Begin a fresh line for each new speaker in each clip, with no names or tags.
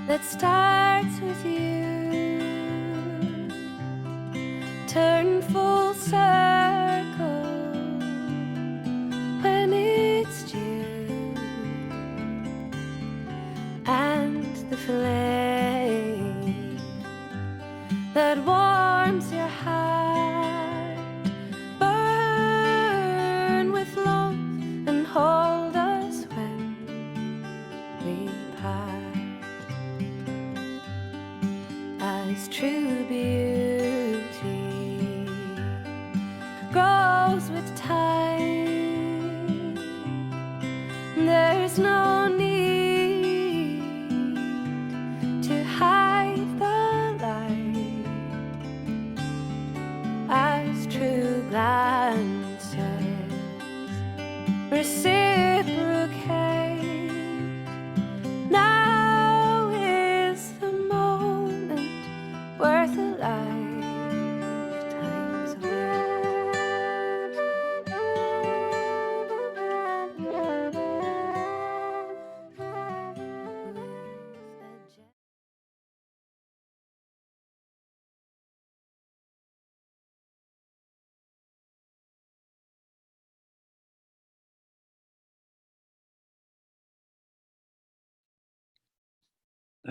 That starts with you turn full circle when it's due, and the flame that warms your heart burn with love and hold us when we part. As true beauty grows with time, there's no need to hide the light. As true glances reciprocate, now is the moment worth a lifetime's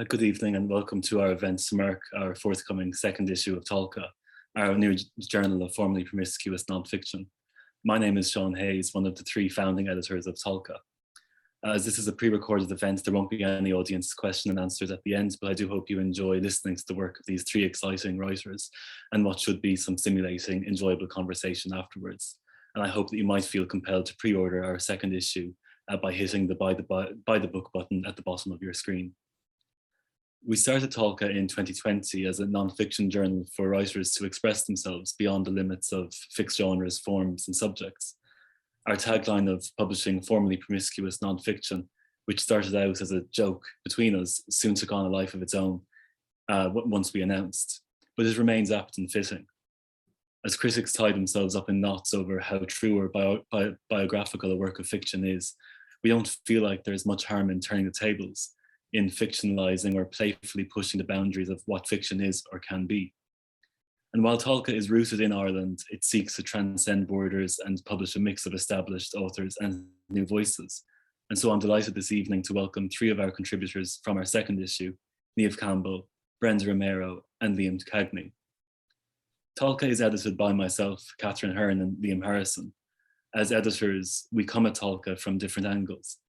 Good evening and welcome to our event to mark our forthcoming second issue of Tolka, our new journal of formerly promiscuous nonfiction. My name is Seán Hayes, one of the 3 founding editors of Tolka. As this is a pre-recorded event, there won't be any audience question and answers at the end, but I do hope you enjoy listening to the work of these 3 exciting writers and what should be some stimulating, enjoyable conversation afterwards. And I hope that you might feel compelled to pre-order our second issue by hitting the buy the book button at the bottom of your screen. We started Tolka in 2020 as a non-fiction journal for writers to express themselves beyond the limits of fixed genres, forms, and subjects. Our tagline of publishing formerly promiscuous non-fiction, which started out as a joke between us, soon took on a life of its own once we announced, but it remains apt and fitting. As critics tie themselves up in knots over how true or biographical a work of fiction is, we don't feel like there's much harm in turning the tables, in fictionalizing or playfully pushing the boundaries of what fiction is or can be. And while Tolka is rooted in Ireland, it seeks to transcend borders and publish a mix of established authors and new voices. And so I'm delighted this evening to welcome 3 of our contributors from our second issue, Niamh Campbell, Brenda Romero, and Liam Cagney. Tolka is edited by myself, Catherine Hearn, and Liam Harrison. As editors, we come at Tolka from different angles,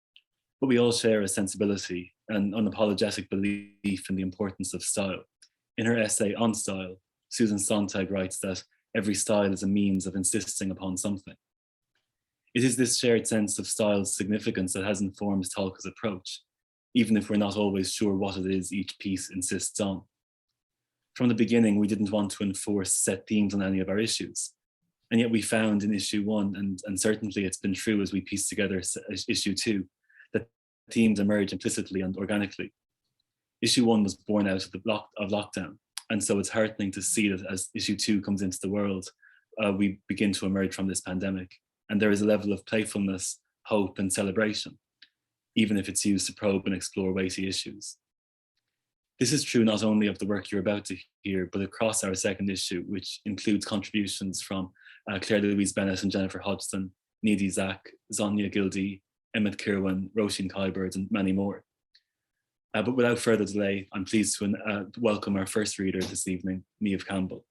but we all share a sensibility and unapologetic belief in the importance of style. In her essay on style, Susan Sontag writes that every style is a means of insisting upon something. It is this shared sense of style's significance that has informed Tolka's approach, even if we're not always sure what it is each piece insists on. From the beginning, we didn't want to enforce set themes on any of our issues. And yet we found in issue 1, and certainly it's been true as we pieced together issue 2, that themes emerge implicitly and organically. Issue 1 was born out of lockdown, and so it's heartening to see that as issue 2 comes into the world, we begin to emerge from this pandemic, and there is a level of playfulness, hope, and celebration, even if it's used to probe and explore weighty issues. This is true not only of the work you're about to hear, but across our second issue, which includes contributions from Claire Louise Bennett and Jennifer Hodgson, Needy Zach, Zonia Gildee, Emmett Kirwan, Roisin Kybird, and many more. But without further delay, I'm pleased to welcome our first reader this evening, Niamh Campbell.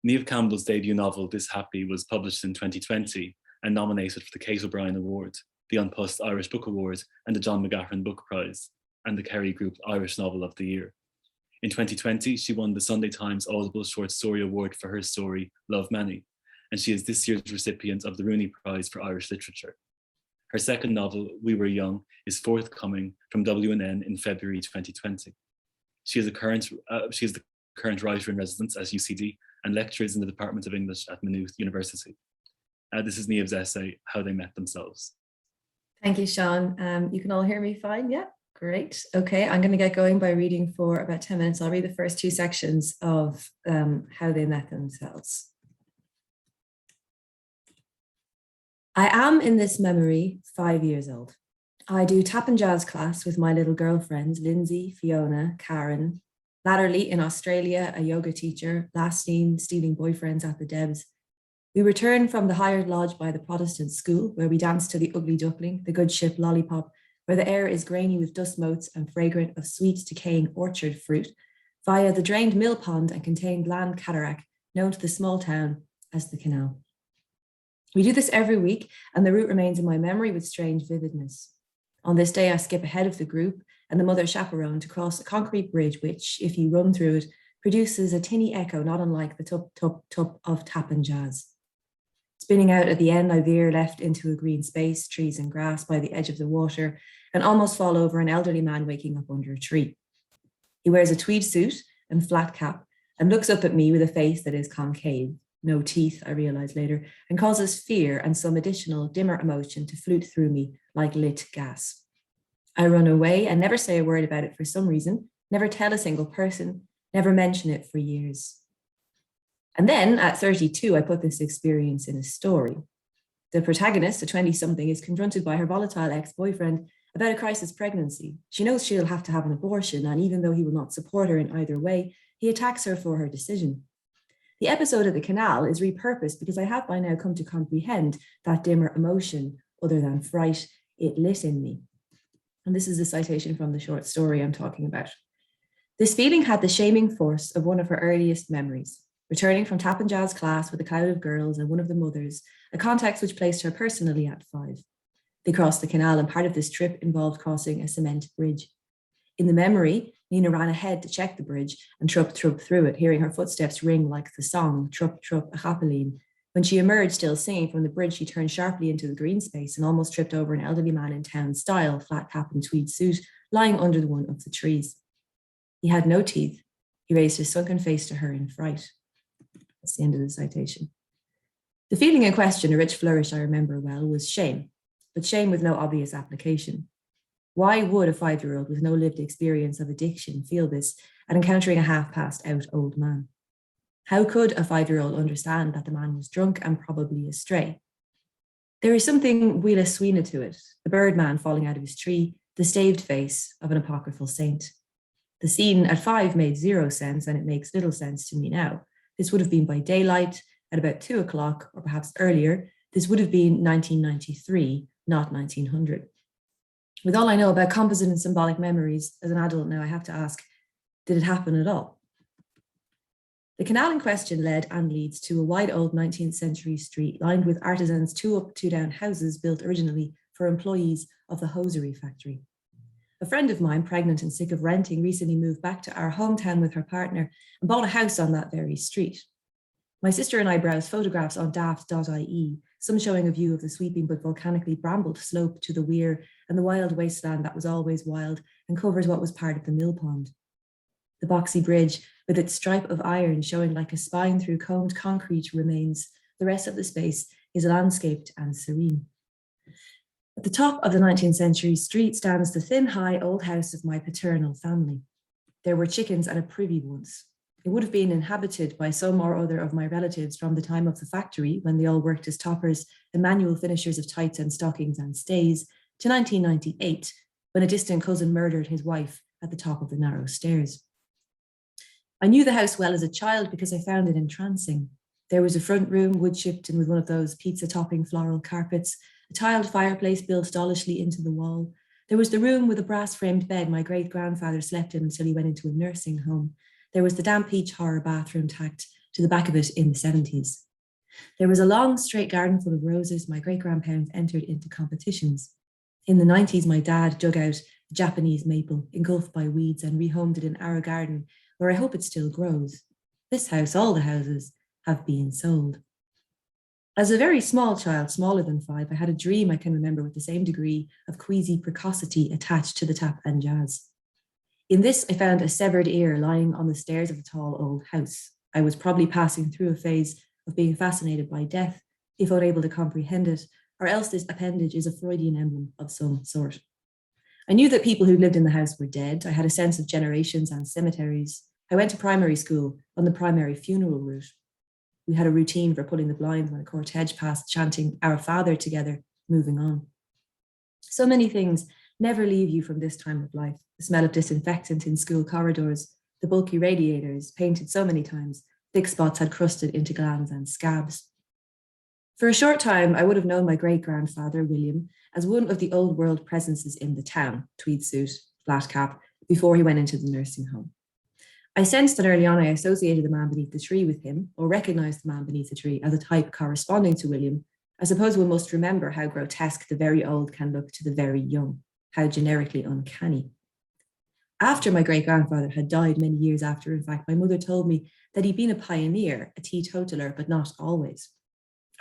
Niamh Campbell's debut novel, This Happy, was published in 2020 and nominated for the Kate O'Brien Award, the Unpussed Irish Book Award, and the John McGahern Book Prize, and the Kerry Group Irish Novel of the Year. In 2020, she won the Sunday Times Audible Short Story Award for her story, Love Many, and she is this year's recipient of the Rooney Prize for Irish Literature. Her second novel, We Were Young, is forthcoming from W&N in February 2020. She is the current writer in residence at UCD and lectures in the Department of English at Maynooth University. This is Niamh's essay, How They Met Themselves.
Thank you, Sean. You can all hear me fine, yeah? Great. Okay, I'm going to get going by reading for about 10 minutes. I'll read the first two sections of how they met themselves. I am in this memory 5 years old. I do tap and jazz class with my little girlfriends, Lindsay, Fiona, Karen. Latterly in Australia, a yoga teacher, last seen stealing boyfriends at the Debs. We return from the hired lodge by the Protestant school, where we dance to the Ugly Duckling, the Good Ship Lollipop, where the air is grainy with dust motes and fragrant of sweet decaying orchard fruit, via the drained mill pond and contained land cataract, known to the small town as the Canal. We do this every week, and the route remains in my memory with strange vividness. On this day, I skip ahead of the group and the mother chaperone to cross a concrete bridge, which, if you run through it, produces a tinny echo not unlike the tup, tup, tup of tap and jazz. Spinning out at the end, I veer left into a green space, trees and grass by the edge of the water, and almost fall over an elderly man waking up under a tree. He wears a tweed suit and flat cap and looks up at me with a face that is concave, no teeth, I realize later, and causes fear and some additional dimmer emotion to flute through me like lit gas. I run away and never say a word about it for some reason, never tell a single person, never mention it for years. And then at 32, I put this experience in a story. The protagonist, a 20-something, is confronted by her volatile ex-boyfriend about a crisis pregnancy. She knows she'll have to have an abortion, and even though he will not support her in either way, he attacks her for her decision. The episode of the Canal is repurposed because I have by now come to comprehend that dimmer emotion, other than fright, it lit in me. And this is a citation from the short story I'm talking about. This feeling had the shaming force of one of her earliest memories. Returning from tap and jazz class with a crowd of girls and one of the mothers, a context which placed her personally at 5. They crossed the canal, and part of this trip involved crossing a cement bridge. In the memory, Nina ran ahead to check the bridge and trup through it, hearing her footsteps ring like the song, trup a chapeline. When she emerged, still singing from the bridge, she turned sharply into the green space and almost tripped over an elderly man in town style, flat cap and tweed suit, lying under one of the trees. He had no teeth. He raised his sunken face to her in fright. That's the end of the citation. The feeling in question, a rich flourish I remember well, was shame, but shame with no obvious application. Why would a 5-year-old with no lived experience of addiction feel this at encountering a half-passed out old man? How could a 5-year-old understand that the man was drunk and probably astray? There is something Wheela Sweeney to it, the birdman falling out of his tree, the staved face of an apocryphal saint. The scene at 5 made zero sense, and it makes little sense to me now. This would have been by daylight at about 2 o'clock, or perhaps earlier. This would have been 1993, not 1900. With all I know about composite and symbolic memories, as an adult now, I have to ask, did it happen at all? The canal in question led and leads to a wide old 19th century street lined with artisans' 2-up, 2-down houses built originally for employees of the hosiery factory. A friend of mine, pregnant and sick of renting, recently moved back to our hometown with her partner and bought a house on that very street. My sister and I browsed photographs on daft.ie, some showing a view of the sweeping but volcanically brambled slope to the weir and the wild wasteland that was always wild and covers what was part of the mill pond. The boxy bridge, with its stripe of iron showing like a spine through combed concrete, remains. The rest of the space is landscaped and serene. At the top of the 19th century street stands the thin, high old house of my paternal family. There were chickens and a privy once. It would have been inhabited by some or other of my relatives from the time of the factory, when they all worked as toppers and manual finishers of tights and stockings and stays, to 1998, when a distant cousin murdered his wife at the top of the narrow stairs. I knew the house well as a child because I found it entrancing. There was a front room, wood chipped and with one of those pizza-topping floral carpets, a tiled fireplace built dollishly into the wall. There was the room with a brass-framed bed my great-grandfather slept in until he went into a nursing home. There was the damp peach horror bathroom tacked to the back of it in the 70s. There was a long, straight garden full of roses my great-grandparents entered into competitions. In the 90s, my dad dug out a Japanese maple engulfed by weeds and rehomed it in our garden, where I hope it still grows. This house, all the houses, have been sold. As a very small child, smaller than 5, I had a dream I can remember with the same degree of queasy precocity attached to the tap and jazz. In this, I found a severed ear lying on the stairs of a tall old house. I was probably passing through a phase of being fascinated by death, if unable to comprehend it, or else this appendage is a Freudian emblem of some sort. I knew that people who lived in the house were dead. I had a sense of generations and cemeteries. I went to primary school on the primary funeral route. We had a routine for pulling the blinds when a cortege passed, chanting Our Father together, moving on. So many things never leave you from this time of life. The smell of disinfectant in school corridors, the bulky radiators, painted so many times, thick spots had crusted into glands and scabs. For a short time, I would have known my great-grandfather, William, as one of the old world presences in the town, tweed suit, flat cap, before he went into the nursing home. I sensed that early on I associated the man beneath the tree with him, or recognized the man beneath the tree as a type corresponding to William. I suppose one must remember how grotesque the very old can look to the very young, how generically uncanny. After my great-grandfather had died many years after, in fact, my mother told me that he'd been a pioneer, a teetotaler, but not always.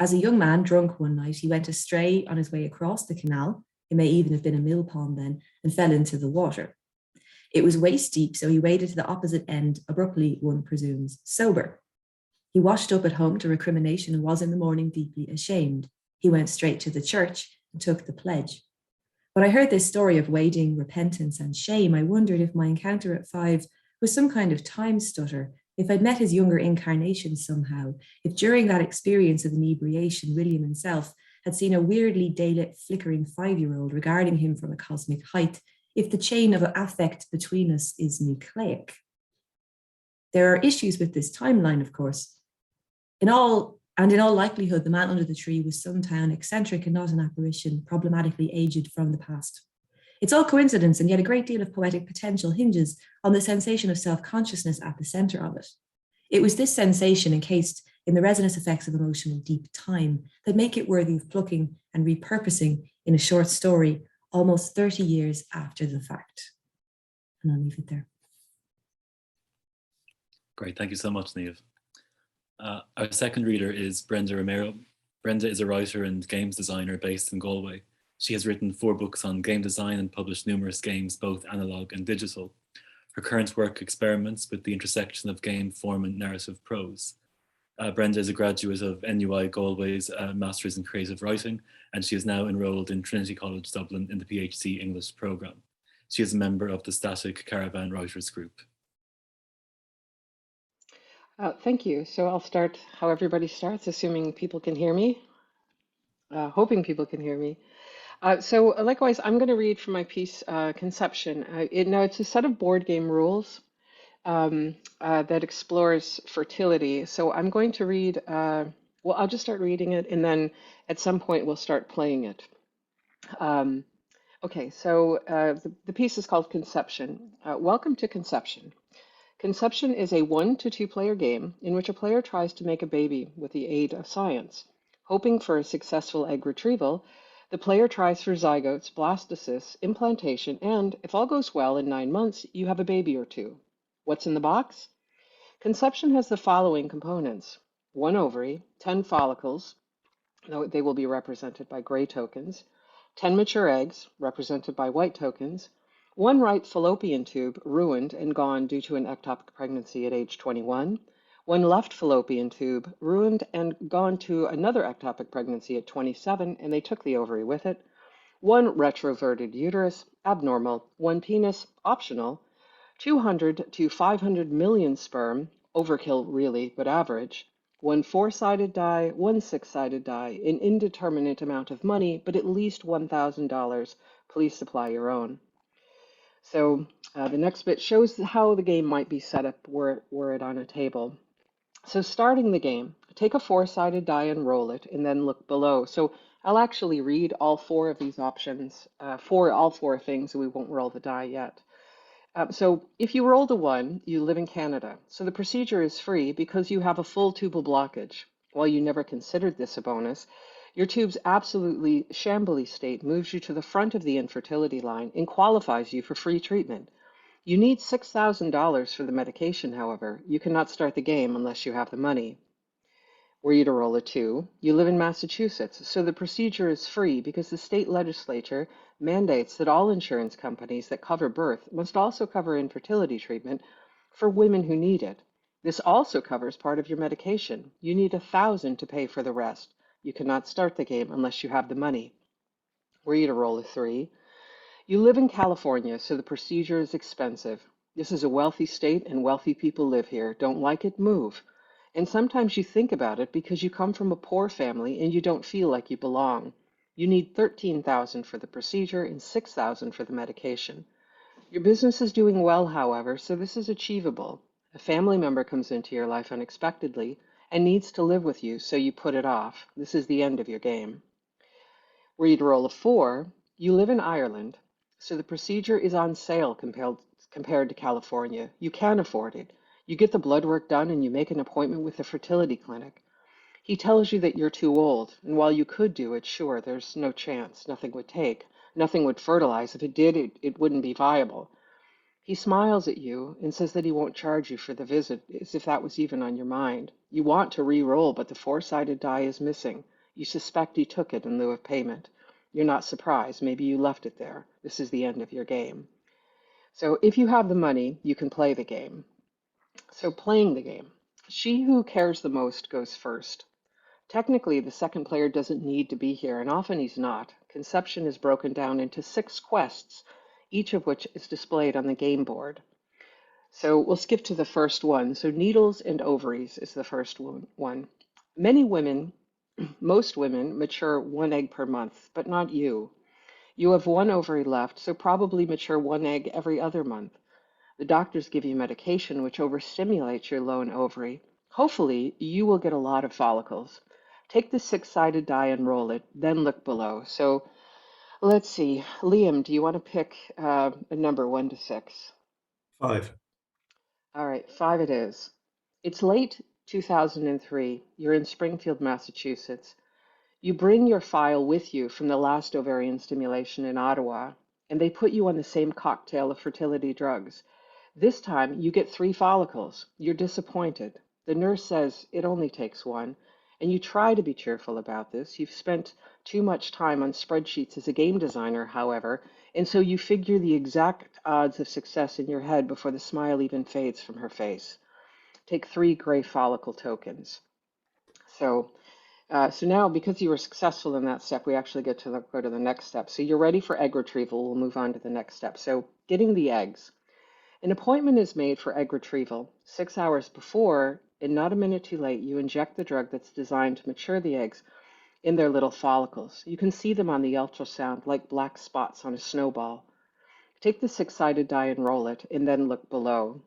As a young man, drunk one night, he went astray on his way across the canal, it may even have been a mill pond then, and fell into the water. It was waist deep, so he waded to the opposite end, abruptly, one presumes, sober. He washed up at home to recrimination and was in the morning deeply ashamed. He went straight to the church and took the pledge. When I heard this story of wading, repentance, and shame, I wondered if my encounter at 5 was some kind of time stutter, if I'd met his younger incarnation somehow, if during that experience of inebriation, William himself had seen a weirdly daylit, flickering 5-year-old regarding him from a cosmic height, if the chain of affect between us is nucleic. There are issues with this timeline, of course. In all likelihood, the man under the tree was some town, eccentric and not an apparition, problematically aged from the past. It's all coincidence, and yet a great deal of poetic potential hinges on the sensation of self-consciousness at the center of it. It was this sensation, encased in the resonance effects of emotional deep time, that make it worthy of plucking and repurposing in a short story almost 30 years after the fact. And I'll leave it there.
Great, thank you so much, Niamh. Our second reader is Brenda Romero. Brenda is a writer and games designer based in Galway. She has written 4 books on game design and published numerous games, both analog and digital. Her current work experiments with the intersection of game form and narrative prose. Brenda is a graduate of NUI Galway's Masters in Creative Writing, and she is now enrolled in Trinity College Dublin in the PhD English programme. She is a member of the Static Caravan Writers Group.
Thank you. So I'll start how everybody starts, assuming people can hear me, hoping people can hear me. So likewise, I'm going to read from my piece, Conception. It's a set of board game rules that explores fertility. So I'm going to read, I'll just start reading it, and then at some point we'll start playing it. Okay, so the piece is called Conception. Welcome to Conception. Conception is a 1 to 2 player game in which a player tries to make a baby with the aid of science. Hoping for a successful egg retrieval, the player tries for zygotes, blastocysts, implantation, and, if all goes well in 9 months, you have a baby or 2. What's in the box? Conception has the following components: 1 ovary, 10 follicles, they will be represented by gray tokens, 10 mature eggs, represented by white tokens, 1 right fallopian tube ruined and gone due to an ectopic pregnancy at age 21, 1 left fallopian tube ruined and gone to another ectopic pregnancy at 27, and they took the ovary with it, 1 retroverted uterus, abnormal, 1 penis, optional, 200 to 500 million sperm, overkill really, but average, 1 4-sided die, 1 6-sided die, an indeterminate amount of money, but at least $1,000. Please supply your own. So the next bit shows how the game might be set up were it on a table. So starting the game, take a 4-sided die and roll it, and then look below. So I'll actually read all 4 of these options for all 4 things, so we won't roll the die yet. So if you rolled a 1, you live in Canada. So the procedure is free because you have a full tubal blockage. While you never considered this a bonus, your tube's absolutely shambly state moves you to the front of the infertility line and qualifies you for free treatment. You need $6,000 for the medication, however. You cannot start the game unless you have the money. Were you to roll a 2, you live in Massachusetts, so the procedure is free because the state legislature mandates that all insurance companies that cover birth must also cover infertility treatment for women who need it. This also covers part of your medication. You need $1,000 to pay for the rest. You cannot start the game unless you have the money. Were you to roll a 3, You live in California, so the procedure is expensive. This is a wealthy state and wealthy people live here. Don't like it? Move. And sometimes you think about it because you come from a poor family and you don't feel like you belong. You need $13,000 for the procedure and $6,000 for the medication. Your business is doing well, however, so this is achievable. A family member comes into your life unexpectedly and needs to live with you, so you put it off. This is the end of your game. Were you to roll a 4, you live in Ireland, so the procedure is on sale compared to California. You can afford it. You get the blood work done and you make an appointment with the fertility clinic. He tells you that you're too old, and while you could do it, sure, there's no chance. Nothing would take. Nothing would fertilize. If it did, it wouldn't be viable. He smiles at you and says that he won't charge you for the visit, as if that was even on your mind. You want to re-roll, but the four-sided die is missing. You suspect he took it in lieu of payment. You're not surprised. Maybe you left it there. This is the end of your game. So if you have the money, you can play the game. So playing the game. She who cares the most goes first. Technically, the second player doesn't need to be here, and often he's not. Conception is broken down into 6 quests, each of which is displayed on the game board. So we'll skip to the first one. So needles and ovaries is the first one. Many women, most women, mature 1 egg per month, but not you. You have 1 ovary left, so probably mature 1 egg every other month. The doctors give you medication which overstimulates your lone ovary. Hopefully, you will get a lot of follicles. Take the 6-sided die and roll it, then look below. So let's see. Liam, do you want to pick a number 1 to 6?
5.
All right, 5 it is. It's late 2003. You're in Springfield, Massachusetts. You bring your file with you from the last ovarian stimulation in Ottawa, and they put you on the same cocktail of fertility drugs. This time, you get 3 follicles. You're disappointed. The nurse says it only takes 1, and you try to be cheerful about this. You've spent too much time on spreadsheets as a game designer, however, and so you figure the exact odds of success in your head before the smile even fades from her face. Take 3 gray follicle tokens. So now, because you were successful in that step, we actually get to go to the next step. So you're ready for egg retrieval. We'll move on to the next step. So getting the eggs. An appointment is made for egg retrieval. 6 hours before, and not a minute too late, you inject the drug that's designed to mature the eggs in their little follicles. You can see them on the ultrasound like black spots on a snowball. Take the 6-sided die and roll it, and then look below.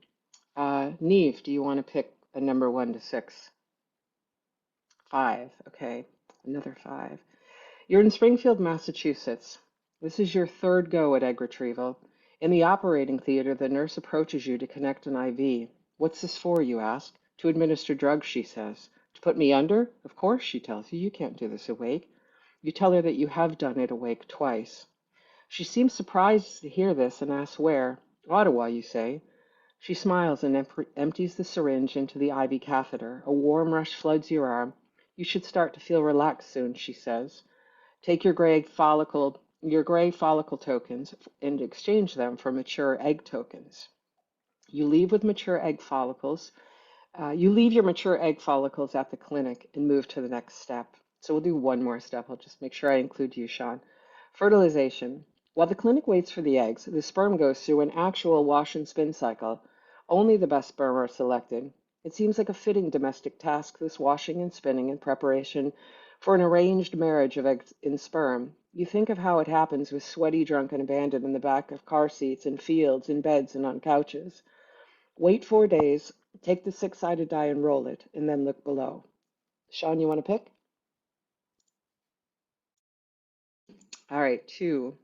Neef, do you want to pick a number 1 to 6? 5. Okay, another 5. You're in Springfield, Massachusetts. This is your 3rd go at egg retrieval. In the operating theater, the nurse approaches you to connect an IV. What's this for, you ask? To administer drugs, she says. To put me under? Of course, she tells you. You can't do this awake. You tell her that you have done it awake twice. She seems surprised to hear this and asks where. Ottawa, you say. She smiles and empties the syringe into the IV catheter. A warm rush floods your arm. You should start to feel relaxed soon, she says. Take your gray follicle tokens and exchange them for mature egg tokens. You leave with mature egg follicles. You leave your mature egg follicles at the clinic and move to the next step. So we'll do one more step. I'll just make sure I include you, Seán. Fertilization. While the clinic waits for the eggs, the sperm goes through an actual wash and spin cycle. Only the best sperm are selected. It seems like a fitting domestic task, this washing and spinning in preparation for an arranged marriage of eggs and sperm. You think of how it happens with sweaty, drunk, and abandoned in the back of car seats, in fields, in beds, and on couches. Wait 4 days, take the 6-sided die and roll it, and then look below. Seán, you want to pick? All right, 2.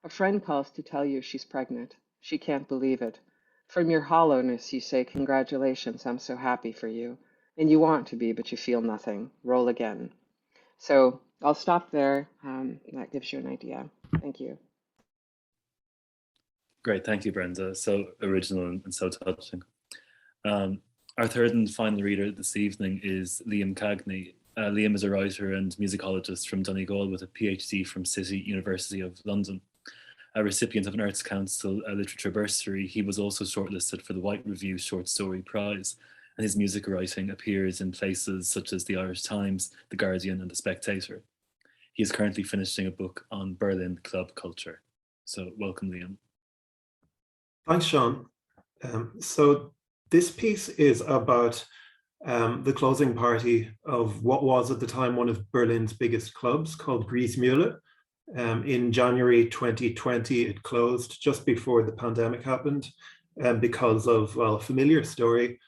A friend calls to tell you she's pregnant. She can't believe it. From your hollowness, you say, congratulations, I'm so happy for you. And you want to be, but you feel nothing. Roll again. So I'll stop there. That gives you an idea. Thank you.
Great, thank you, Brenda. So original and so touching. Our 3rd and final reader this evening is Liamh Cagney. Liam is a writer and musicologist from Donegal with a PhD from City University of London. A recipient of an Arts Council literature bursary, he was also shortlisted for the White Review Short Story Prize, and his music writing appears in places such as the Irish Times, The Guardian, and The Spectator. He is currently finishing a book on Berlin club culture. So welcome, Liam.
Thanks, Sean. So this piece is about the closing party of what was at the time one of Berlin's biggest clubs called Griesmühle. In January 2020, it closed just before the pandemic happened because of, well, a familiar story.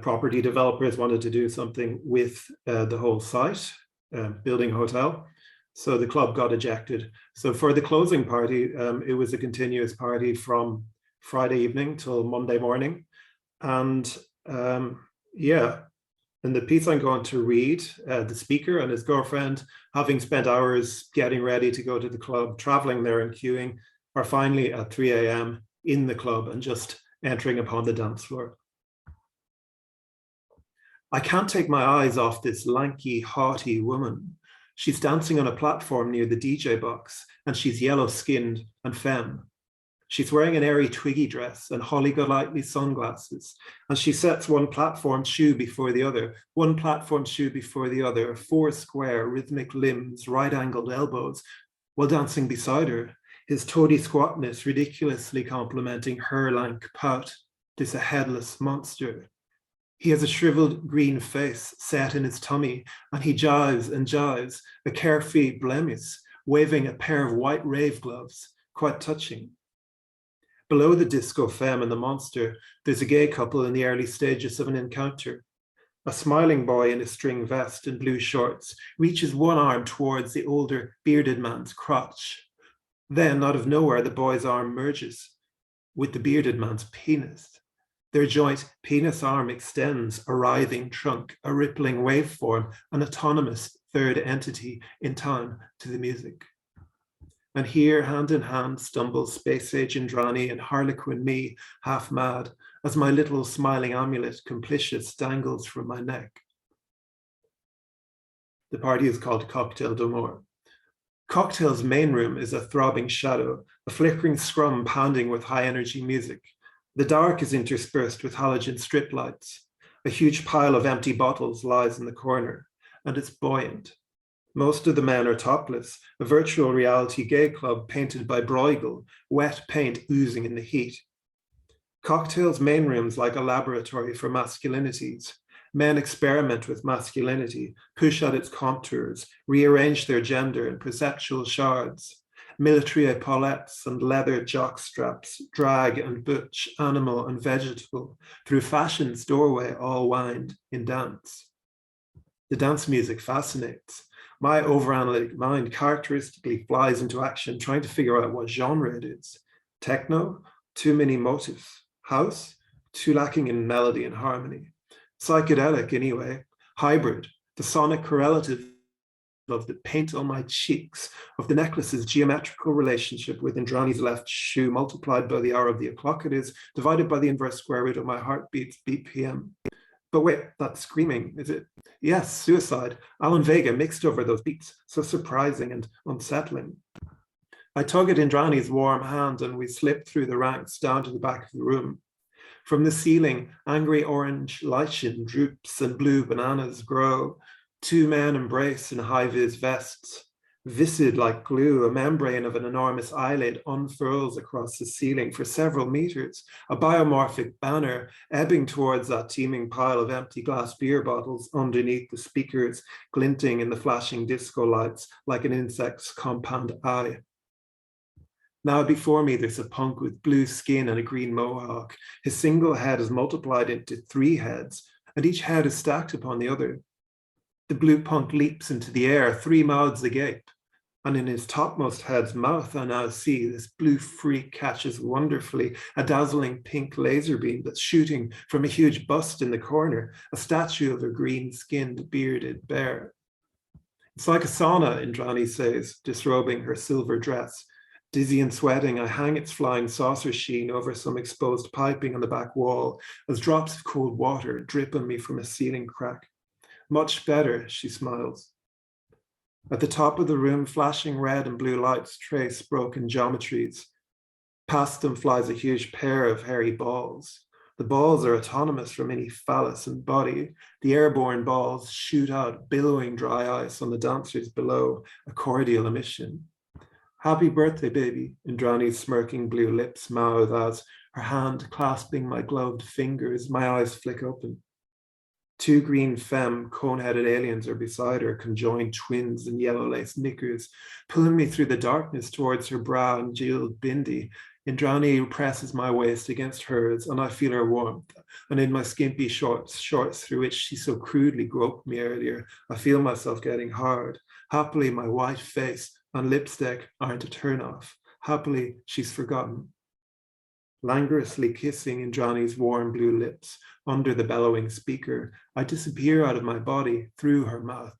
Property developers wanted to do something with the whole site, building a hotel. So the club got ejected. So for the closing party, it was a continuous party from Friday evening till Monday morning. And yeah, in the piece I'm going to read, the speaker and his girlfriend, having spent hours getting ready to go to the club, traveling there and queuing, are finally at 3 a.m. in the club and just entering upon the dance floor. I can't take my eyes off this lanky, haughty woman. She's dancing on a platform near the DJ box, and she's yellow-skinned and femme. She's wearing an airy twiggy dress and holly golightly sunglasses, and she sets one platform shoe before the other, one platform shoe before the other, four square rhythmic limbs, right-angled elbows, while dancing beside her, his toady squatness ridiculously complementing her lank pout, this a headless monster. He has a shriveled green face set in his tummy, and he jives and jives, a carefree blemish, waving a pair of white rave gloves, quite touching. Below the disco femme and the monster, there's a gay couple in the early stages of an encounter. A smiling boy in a string vest and blue shorts reaches one arm towards the older bearded man's crotch. Then, out of nowhere, the boy's arm merges with the bearded man's penis. Their joint penis arm extends, a writhing trunk, a rippling waveform, an autonomous third entity in time to the music. And here, hand in hand, stumbles space age Indrani and Harlequin me, half mad, as my little smiling amulet, complicious, dangles from my neck. The party is called Cocktail d'Amour. Cocktail's main room is a throbbing shadow, a flickering scrum pounding with high-energy music. The dark is interspersed with halogen strip lights. A huge pile of empty bottles lies in the corner, and it's buoyant. Most of the men are topless, a virtual reality gay club painted by Bruegel, wet paint oozing in the heat. Cocktail's main room's like a laboratory for masculinities. Men experiment with masculinity, push out its contours, rearrange their gender in perceptual shards. Military epaulettes and leather jock straps, drag and butch, animal and vegetable, through fashion's doorway all wind in dance. The dance music fascinates. My overanalytic mind characteristically flies into action, trying to figure out what genre it is. Techno, too many motifs. House, too lacking in melody and harmony. Psychedelic anyway. Hybrid, the sonic correlative of the paint on my cheeks, of the necklace's geometrical relationship with Indrani's left shoe multiplied by the hour of the o'clock it is, divided by the inverse square root of my heartbeat's BPM. But wait, that's screaming, is it? Yes, suicide. Alan Vega mixed over those beats, so surprising and unsettling. I tug at Indrani's warm hand and we slip through the ranks down to the back of the room. From the ceiling, angry orange lichen droops and blue bananas grow. Two men embrace in high-vis vests. Viscid like glue, a membrane of an enormous eyelid unfurls across the ceiling for several meters, a biomorphic banner ebbing towards that teeming pile of empty glass beer bottles underneath the speakers, glinting in the flashing disco lights like an insect's compound eye. Now before me, there's a punk with blue skin and a green mohawk. His single head is multiplied into 3 heads, and each head is stacked upon the other. The blue punk leaps into the air, 3 mouths agape, and in his topmost head's mouth I now see this blue freak catches wonderfully a dazzling pink laser beam that's shooting from a huge bust in the corner, a statue of a green-skinned bearded bear. It's like a sauna, Indrani says, disrobing her silver dress. Dizzy and sweating, I hang its flying saucer sheen over some exposed piping on the back wall as drops of cold water drip on me from a ceiling crack. Much better, she smiles. At the top of the room, flashing red and blue lights trace broken geometries. Past them flies a huge pair of hairy balls. The balls are autonomous from any phallus and body. The airborne balls shoot out billowing dry ice on the dancers below, a cordial emission. Happy birthday, baby, Indrani's smirking blue lips mouth as, her hand clasping my gloved fingers, my eyes flick open. Two green femme cone-headed aliens are beside her, conjoined twins in yellow lace knickers, pulling me through the darkness towards her bra and jeweled bindi. Indrani presses my waist against hers, and I feel her warmth. And in my skimpy shorts through which she so crudely groped me earlier, I feel myself getting hard. Happily, my white face and lipstick aren't a turn-off. Happily, she's forgotten. Languorously kissing Indrani's warm blue lips under the bellowing speaker, I disappear out of my body through her mouth.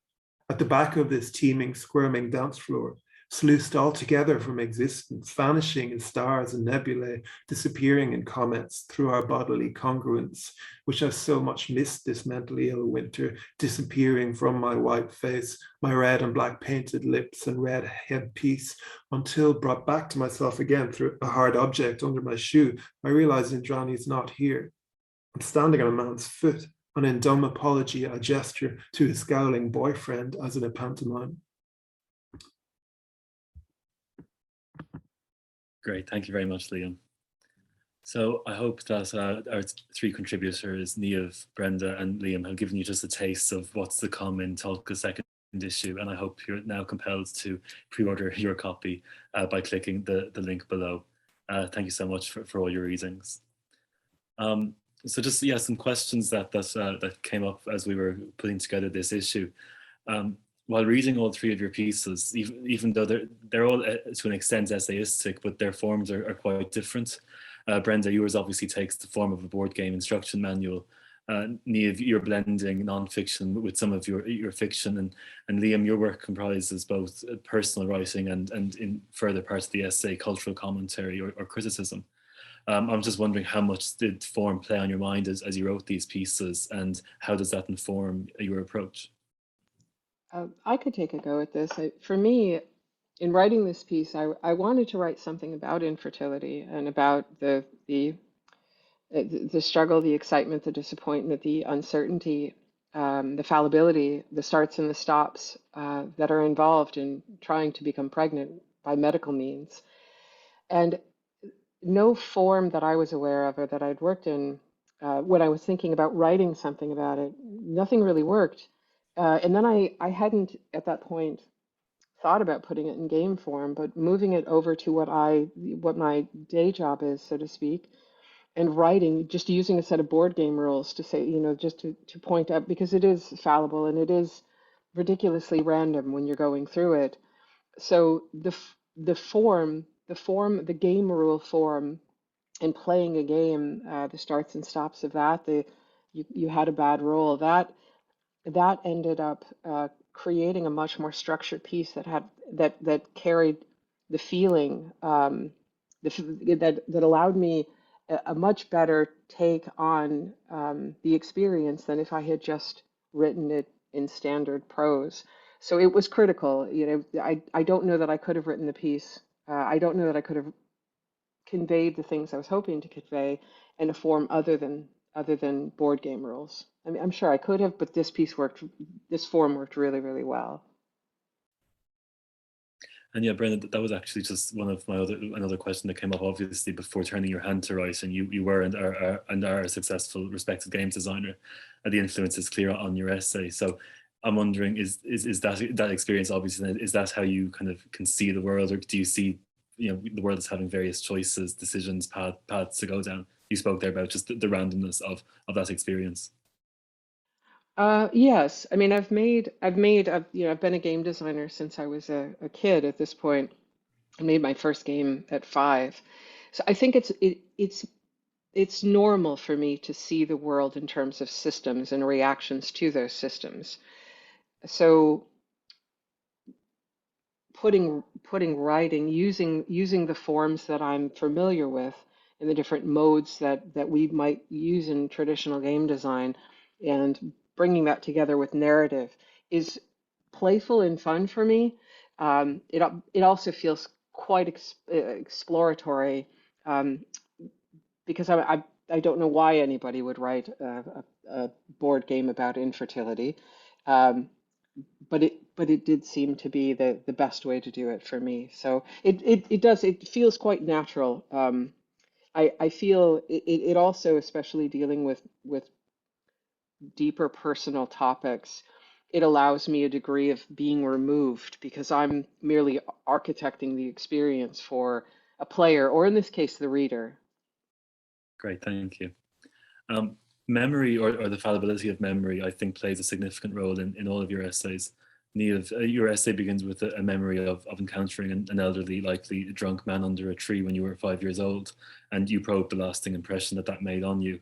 At the back of this teeming, squirming dance floor, sluiced altogether from existence, vanishing in stars and nebulae, disappearing in comets through our bodily congruence, which I've so much missed this mentally ill winter, disappearing from my white face, my red and black painted lips and red headpiece, until brought back to myself again through a hard object under my shoe, I realize Indrani's not here. I'm standing on a man's foot, and in dumb apology, I gesture to his scowling boyfriend as in a pantomime.
Great, thank you very much, Liam. So I hope that our three contributors, Niamh, Brenda and Liam, have given you just a taste of what's to come in Tolka's second issue, and I hope you're now compelled to pre-order your copy by clicking the link below. Thank you so much for all your readings. So just, yeah, some questions that came up as we were putting together this issue. While reading all three of your pieces, even though they're all to an extent essayistic, but their forms are quite different. Brenda, yours obviously takes the form of a board game instruction manual. Niamh, you're blending nonfiction with some of your fiction, and Liam, your work comprises both personal writing and in further parts of the essay, cultural commentary or criticism. I'm just wondering, how much did form play on your mind as you wrote these pieces, and how does that inform your approach?
I could take a go at this. For me, in writing this piece, I wanted to write something about infertility and about the struggle, the excitement, the disappointment, the uncertainty, the fallibility, the starts and the stops that are involved in trying to become pregnant by medical means. And no form that I was aware of or that I'd worked in when I was thinking about writing something about it, nothing really worked. And then I hadn't at that point thought about putting it in game form, but moving it over to what my day job is, so to speak, and writing, just using a set of board game rules to say, just to point out, because it is fallible and it is ridiculously random when you're going through it. So the game rule form and playing a game, the starts and stops of that, you had a bad roll, that ended up creating a much more structured piece that carried the feeling, that allowed me a much better take on the experience than if I had just written it in standard prose. So it was critical. I don't know that I could have written the piece. I don't know that I could have conveyed the things I was hoping to convey in a form other than board game rules. I mean, I'm sure I could have, but this form worked really, really well.
And yeah, Brendan, that was actually just one of another question that came up, obviously, before turning your hand to writing. You were and are a successful, respected games designer, and the influence is clear on your essay. So I'm wondering, is that experience, obviously, is that how you kind of can see the world, or do you see, the world as having various choices, decisions, paths to go down? You spoke there about just the randomness of that experience.
Yes, I mean, I've been a game designer since I was a kid at this point. I made my first game at 5. So I think it's normal for me to see the world in terms of systems and reactions to those systems. So putting writing, using the forms that I'm familiar with in the different modes that we might use in traditional game design, and bringing that together with narrative is playful and fun for me. It also feels quite exploratory, because I don't know why anybody would write a board game about infertility, but but it did seem to be the best way to do it for me. So it feels quite natural. I feel it also, especially dealing with deeper personal topics, it allows me a degree of being removed because I'm merely architecting the experience for a player, or in this case, the reader.
Great, thank you. Memory or the fallibility of memory, I think, plays a significant role in all of your essays. Niamh, your essay begins with a memory of encountering an elderly, likely drunk man under a tree when you were 5 years old, and you probe the lasting impression that made on you.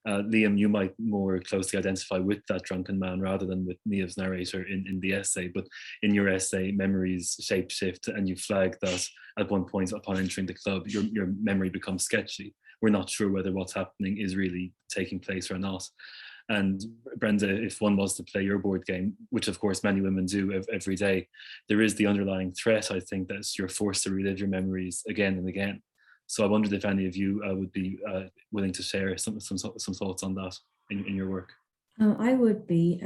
Liam, you might more closely identify with that drunken man rather than with Niamh's narrator in the essay, but in your essay, memories shape-shift, and you flag that at one point upon entering the club, your memory becomes sketchy. We're not sure whether what's happening is really taking place or not. And Brenda, if one was to play your board game, which of course many women do every day, there is the underlying threat, I think, that you're forced to relive your memories again and again. So I wondered if any of you would be willing to share some thoughts on that in your work.
I would be.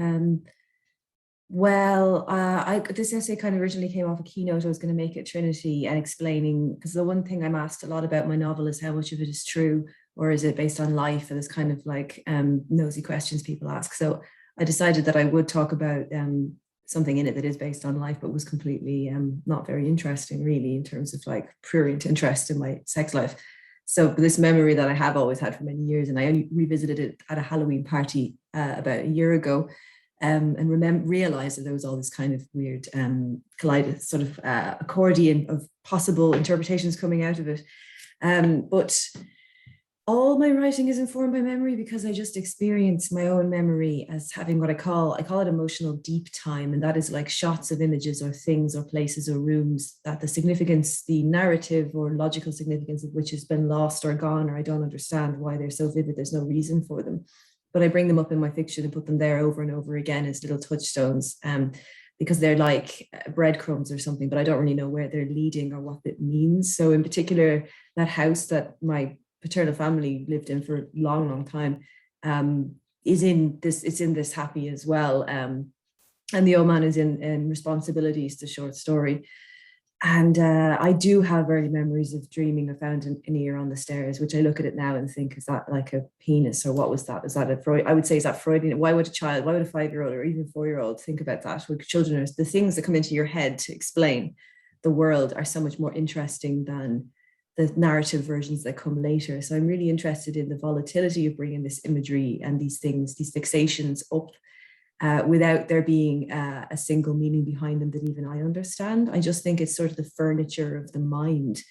This essay kind of originally came off a keynote I was going to make at Trinity and explaining, because the one thing I'm asked a lot about my novel is how much of it is true or is it based on life, and it's kind of like nosy questions people ask. So I decided that I would talk about something in it that is based on life, but was completely not very interesting really in terms of like prurient interest in my sex life. So this memory that I have always had for many years, and I only revisited it at a Halloween party about a year ago, and realized that there was all this kind of weird sort of accordion of possible interpretations coming out of it. But all my writing is informed by memory because I just experience my own memory as having what I call it emotional deep time. And that is like shots of images or things or places or rooms that the significance, the narrative or logical significance of which has been lost or gone, or I don't understand why they're so vivid. There's no reason for them. But I bring them up in my fiction and put them there over and over again as little touchstones because they're like breadcrumbs or something, but I don't really know where they're leading or what it means. So in particular, that house that my paternal family lived in for a long, long time it's in this happy as well. And the old man is in Responsibilities, the short story. And I do have early memories of dreaming I found an ear on the stairs, which I look at it now and think, is that like a penis or what was that? Is that a Freud? I would say, is that Freudian? Why would a 5-year-old or even 4-year-old think about that? With children, the things that come into your head to explain the world are so much more interesting than the narrative versions that come later. So I'm really interested in the volatility of bringing this imagery and these things, these fixations up without there being a single meaning behind them that even I understand. I just think it's sort of the furniture of the mind.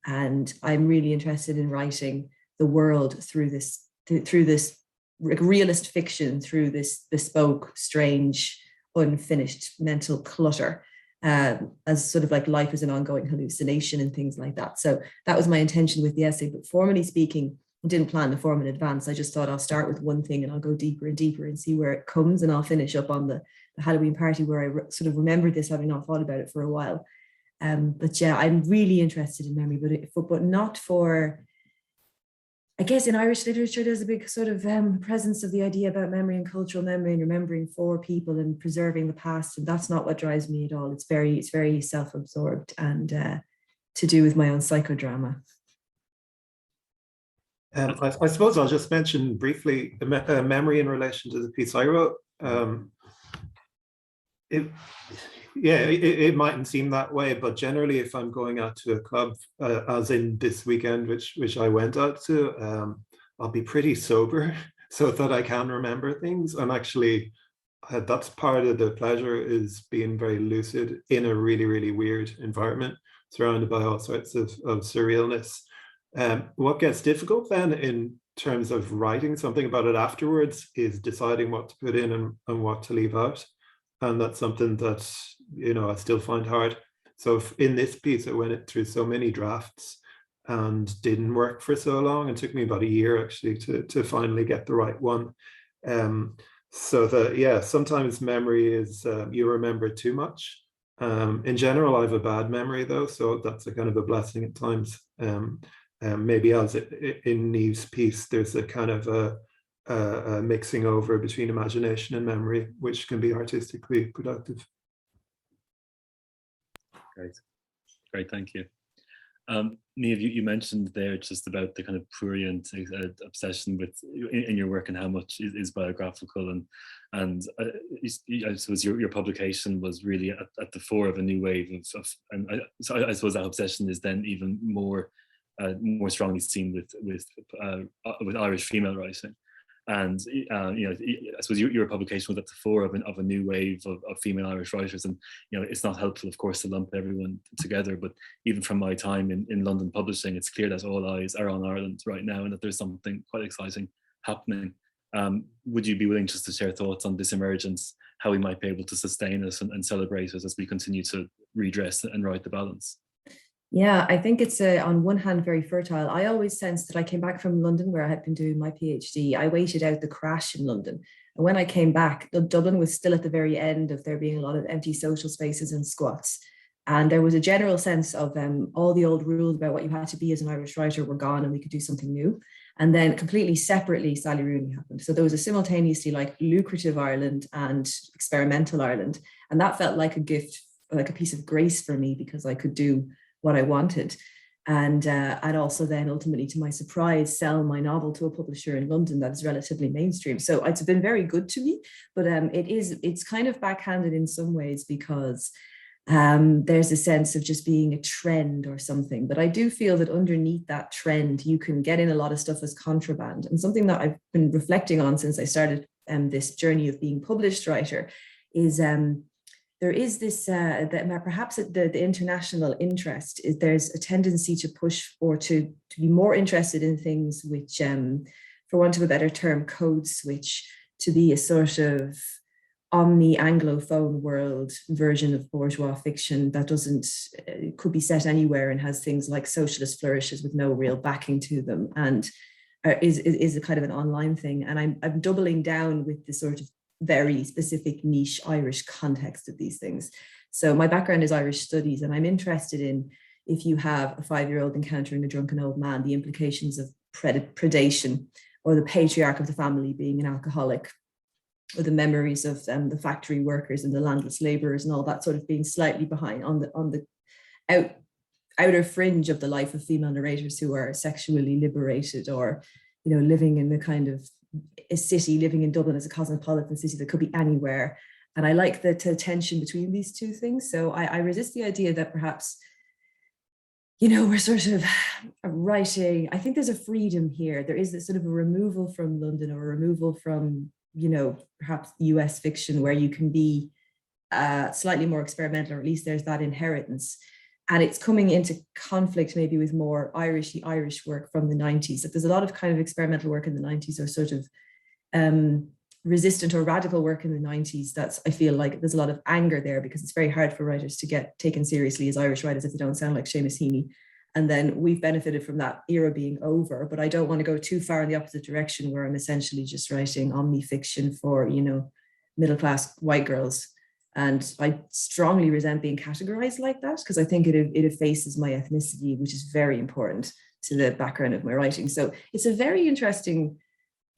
And I'm really interested in writing the world through this realist fiction, through this bespoke, strange, unfinished mental clutter. As sort of like life is an ongoing hallucination and things like that. So that was my intention with the essay. But formally speaking, I didn't plan the form in advance. I just thought I'll start with one thing and I'll go deeper and deeper and see where it comes. And I'll finish up on the Halloween party where I sort of remembered this, having not thought about it for a while. But yeah, I'm really interested in memory, but not for, I guess in Irish literature, there's a big sort of presence of the idea about memory and cultural memory and remembering for people and preserving the past. And that's not what drives me at all. It's very self-absorbed and to do with my own psychodrama.
I suppose I'll just mention briefly a memory in relation to the piece I wrote. It mightn't seem that way, but generally, if I'm going out to a club, as in this weekend, which I went out to, I'll be pretty sober so that I can remember things. And actually, that's part of the pleasure, is being very lucid in a really, really weird environment, surrounded by all sorts of surrealness. What gets difficult then in terms of writing something about it afterwards is deciding what to put in and what to leave out. And that's something that, I still find hard. So in this piece, I went through so many drafts and didn't work for so long. It took me about a year actually to finally get the right one. So that, yeah, sometimes memory is, you remember too much. In general, I have a bad memory though, so that's a kind of a blessing at times. Maybe as in Niamh's piece, there's a kind of a mixing over between imagination and memory, which can be artistically productive.
Great, great, thank you. Niamh, you mentioned there just about the kind of prurient obsession with in your work and how much is biographical, and I suppose your publication was really at the fore of a new wave and so I suppose that obsession is then even more strongly seen with Irish female writing. And I suppose your publication was at the fore of a new wave of female Irish writers, and it's not helpful, of course, to lump everyone together. But even from my time in London publishing, it's clear that all eyes are on Ireland right now, and that there's something quite exciting happening. Would you be willing just to share thoughts on this emergence, how we might be able to sustain it and celebrate it as we continue to redress and right the balance?
Yeah, I think it's on one hand very fertile. I always sensed that I came back from London where I had been doing my PhD. I waited out the crash in London. And when I came back, Dublin was still at the very end of there being a lot of empty social spaces and squats. And there was a general sense of all the old rules about what you had to be as an Irish writer were gone and we could do something new. And then completely separately, Sally Rooney happened. So there was a simultaneously like lucrative Ireland and experimental Ireland. And that felt like a gift, like a piece of grace for me, because I could do what I wanted. And I'd also then ultimately, to my surprise, sell my novel to a publisher in London that is relatively mainstream. So it's been very good to me, but it's kind of backhanded in some ways because there's a sense of just being a trend or something. But I do feel that underneath that trend, you can get in a lot of stuff as contraband. And something that I've been reflecting on since I started this journey of being published writer is there is this, that perhaps the international interest, there's a tendency to push or to be more interested in things which, for want of a better term, code switch, to be a sort of omni-Anglophone world version of bourgeois fiction that could be set anywhere and has things like socialist flourishes with no real backing to them, and is a kind of an online thing. And I'm doubling down with the sort of very specific niche Irish context of these things. So my background is Irish studies, and I'm interested in, if you have a 5-year-old encountering a drunken old man, the implications of predation, or the patriarch of the family being an alcoholic, or the memories of the factory workers and the landless laborers and all that sort of being slightly behind on the outer fringe of the life of female narrators who are sexually liberated, or living in the kind of a city, living in Dublin as a cosmopolitan city that could be anywhere. And I like the tension between these two things. So I resist the idea that perhaps, we're sort of writing, I think there's a freedom here. There is this sort of a removal from London, or a removal from, perhaps US fiction, where you can be slightly more experimental, or at least there's that inheritance. And it's coming into conflict maybe with more Irish work from the 90s. That there's a lot of kind of experimental work in the 90s, or sort of resistant or radical work in the 90s. I feel like there's a lot of anger there, because it's very hard for writers to get taken seriously as Irish writers if they don't sound like Seamus Heaney. And then we've benefited from that era being over, but I don't want to go too far in the opposite direction, where I'm essentially just writing omni-fiction for, middle-class white girls. And I strongly resent being categorized like that, because I think it effaces my ethnicity, which is very important to the background of my writing. So it's a very interesting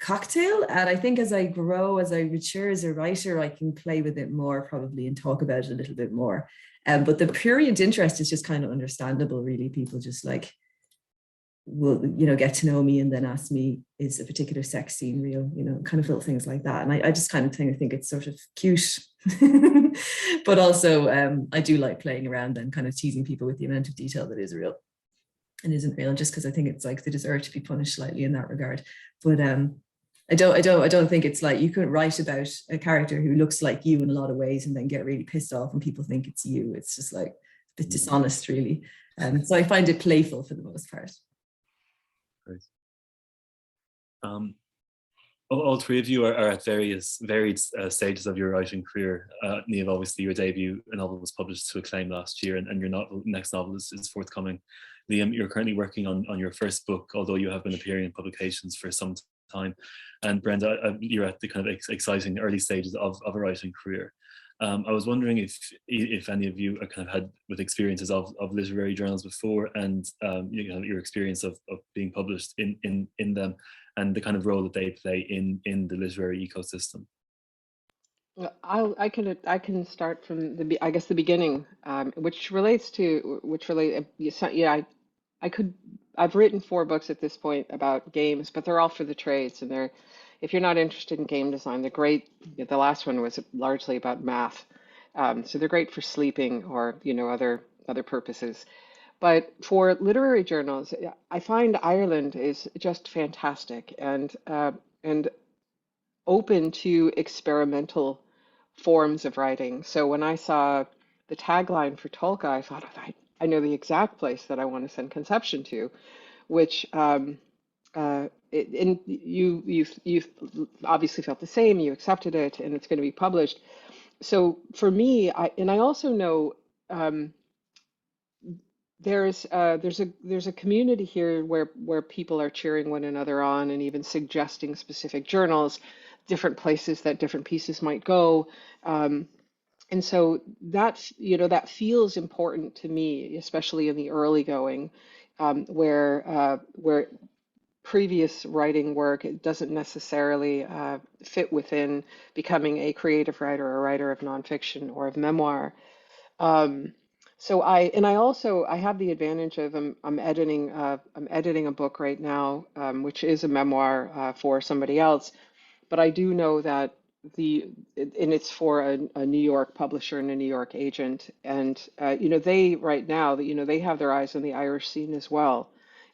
cocktail. And I think as I grow, as I mature as a writer, I can play with it more probably and talk about it a little bit more. But the prurient interest is just kind of understandable, really. People just will get to know me and then ask me, is a particular sex scene real, kind of little things like that. And I just kind of think it's sort of cute. But also I do like playing around and kind of teasing people with the amount of detail that is real and isn't real, just because I think it's like they deserve to be punished slightly in that regard. But I don't think it's like you couldn't write about a character who looks like you in a lot of ways and then get really pissed off when people think it's you. It's just like a bit dishonest, really. So I find it playful for the most part.
Great. All three of you are at varied stages of your writing career. Niamh, obviously your debut novel was published to acclaim last year, and your next novel is forthcoming. Liam, you're currently working on your first book, although you have been appearing in publications for some time. And Brenda, you're at the kind of exciting early stages of a writing career. I was wondering if any of you are kind of had with experiences of literary journals before, and your experience of being published in them, and the kind of role that they play in the literary ecosystem.
I can start from I guess the beginning, which relates to yeah, I could I've written 4 books at this point about games, but they're all for the trades, and they're if you're not interested in game design, they're great. The last one was largely about math, so they're great for sleeping or other purposes. But for literary journals, I find Ireland is just fantastic and open to experimental forms of writing. So when I saw the tagline for Tolka, I thought, I know the exact place that I want to send Conception to, which and you've obviously felt the same. You accepted it, and it's going to be published. So for me, I also know there's a community here where people are cheering one another on and even suggesting specific journals, different places that different pieces might go. And so that feels important to me, especially in the early going, where previous writing work it doesn't necessarily fit within becoming a creative writer or a writer of nonfiction or of memoir. Um, so I have the advantage of I'm editing a book right now, which is a memoir for somebody else, but I do know that and it's for a New York publisher and a New York agent, and they right now they have their eyes on the Irish scene as well,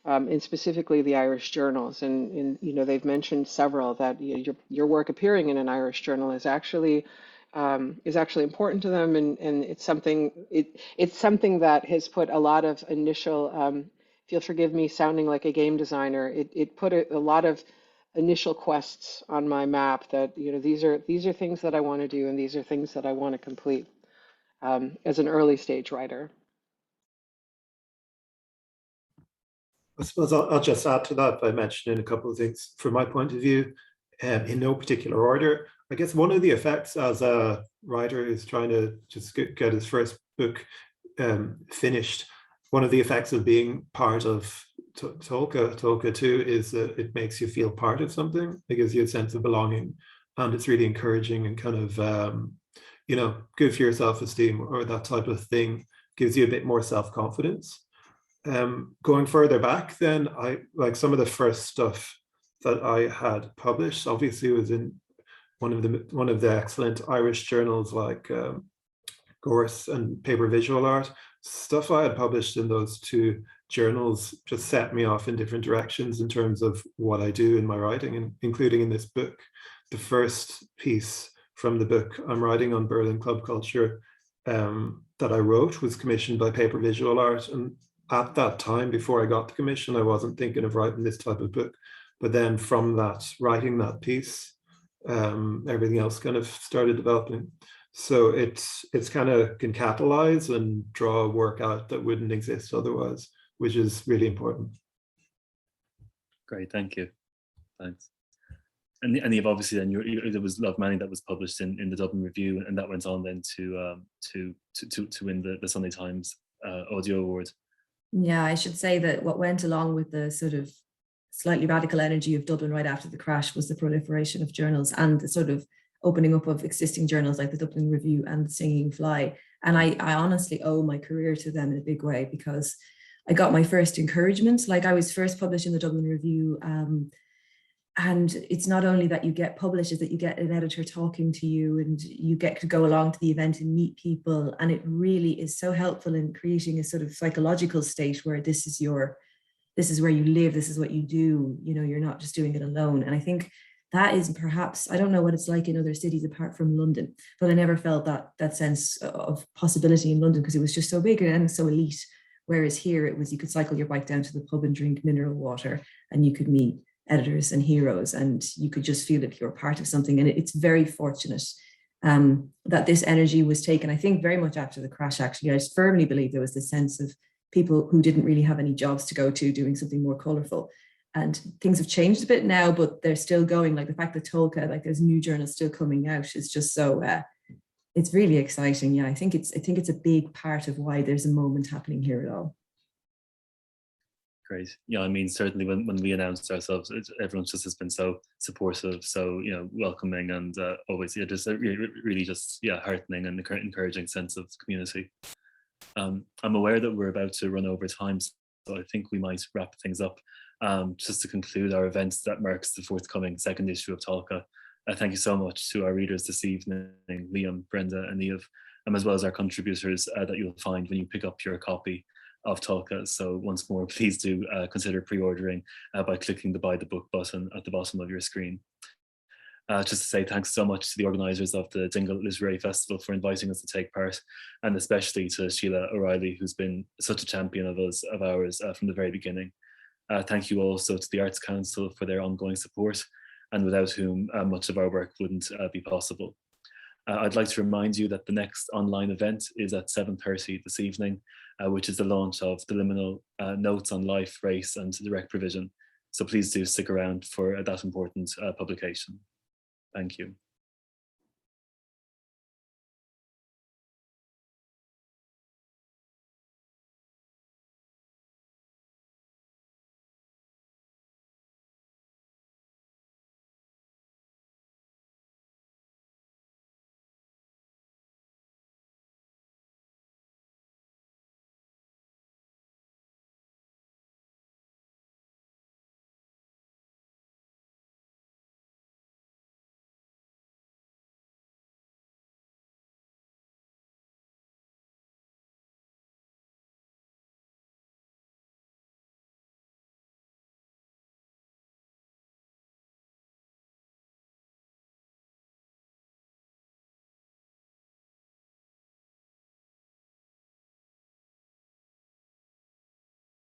and specifically the Irish journals, and they've mentioned several that your work appearing in an Irish journal is actually important to them, and it's something that has put a lot of initial, if you'll forgive me sounding like a game designer, it put a lot of initial quests on my map that these are things that I want to do and these are things that I want to complete as an early stage writer.
I suppose I'll just add to that by mentioning a couple of things from my point of view, in no particular order. I guess one of the effects as a writer who's trying to just get his first book finished, one of the effects of being part of Tolka too is that it makes you feel part of something. It gives you a sense of belonging, and it's really encouraging and kind of good for your self-esteem or that type of thing. Gives you a bit more self-confidence. Going further back, then I like some of the first stuff that I had published. Obviously, was in one of the excellent Irish journals like Gorse and Paper Visual Art. Stuff I had published in those 2 journals just set me off in different directions in terms of what I do in my writing, and including in this book. The first piece from the book I'm writing on Berlin club culture that I wrote was commissioned by Paper Visual Art, and at that time, before I got the commission, I wasn't thinking of writing this type of book. But then from that, writing that piece, everything else kind of started developing. So it's kind of can catalyze and draw work out that wouldn't exist otherwise, which is really important.
Great, thank you. Thanks. And you've obviously then there was Love Manning that was published in the Dublin Review, and that went on then to win the Sunday Times Audio Award.
Yeah, I should say that what went along with the sort of slightly radical energy of Dublin right after the crash was the proliferation of journals and the sort of opening up of existing journals like the Dublin Review and the Singing Fly. And I honestly owe my career to them in a big way, because I got my first encouragement. Like, I was first published in the Dublin Review, and it's not only that you get published, it's that you get an editor talking to you and you get to go along to the event and meet people. And it really is so helpful in creating a sort of psychological state where this is where you live, this is what you do, you're not just doing it alone. And I think that is perhaps, I don't know what it's like in other cities apart from London, but I never felt that sense of possibility in London because it was just so big and so elite. Whereas here it was, you could cycle your bike down to the pub and drink mineral water and you could meet editors and heroes and you could just feel that you're part of something. And it's very fortunate that this energy was taken, I think, very much after the crash. Actually, I just firmly believe there was this sense of people who didn't really have any jobs to go to doing something more colorful. And things have changed a bit now, but they're still going. Like the fact that Tolka, like there's new journals still coming out is just so, it's really exciting. Yeah, I think it's a big part of why there's a moment happening here at all.
Great. Yeah, I mean, certainly when we announced ourselves, everyone just has been so supportive, so, you know, welcoming, and always, yeah, just a really just, yeah, heartening and encouraging sense of community. I'm aware that we're about to run over time, so I think we might wrap things up. Just to conclude our events that marks the forthcoming second issue of Tolka. Thank you so much to our readers this evening, Liam, Brenda, and Niamh, as well as our contributors that you'll find when you pick up your copy of Tolka. So once more, please do consider pre-ordering by clicking the Buy the Book button at the bottom of your screen. Just to say thanks so much to the organisers of the Dingle Literary Festival for inviting us to take part, and especially to Sheila O'Reilly, who's been such a champion of ours from the very beginning. Thank you also to the Arts Council for their ongoing support, and without whom much of our work wouldn't be possible. I'd like to remind you that the next online event is at 7:30 this evening, which is the launch of the liminal Notes on Life, Race and Direct Provision. So please do stick around for that important publication. Thank you.